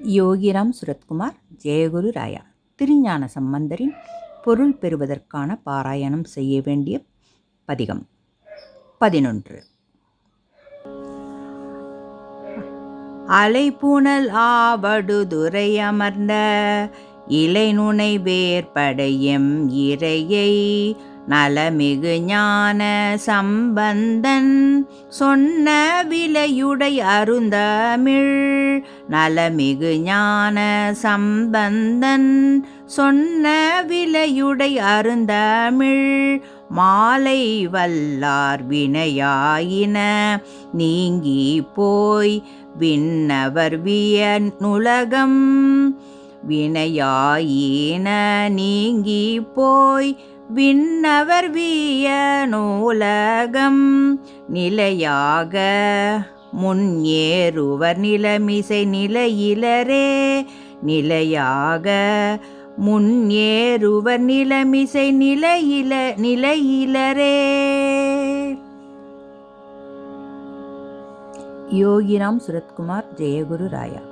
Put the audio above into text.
யோகிராம் சுரத்குமார் ஜெயகுரு ராயா. திருஞான சம்பந்தரின் பொருள் பெறுவதற்கான பாராயணம் செய்ய வேண்டிய பதிகம் 11. அலைப்புனல் ஆவடுதுறை அமர்ந்த இலைநுனை வேற்படையம் இறையை நலமிகு ஞான சம்பந்தன் சொன்ன விலையுடை அருந்தமிழ். நலமிகு ஞான சம்பந்தன் சொன்ன விலையுடை அருந்தமிழ். மாலை வல்லார் வினையாயின நீங்கி போய் விண்ணவர் வியனுலகம். வினையாயின நீங்கி போய் விண்ணவர் வியனுலகம். நிலையாக முன்னேறுவர் நிலமிசை நிலையிலரே. நிலையாக முன்னேறுவர் நிலமிசை நிலையிலரே. யோகிராம் சுரத்குமார் ஜெயகுரு ராயா.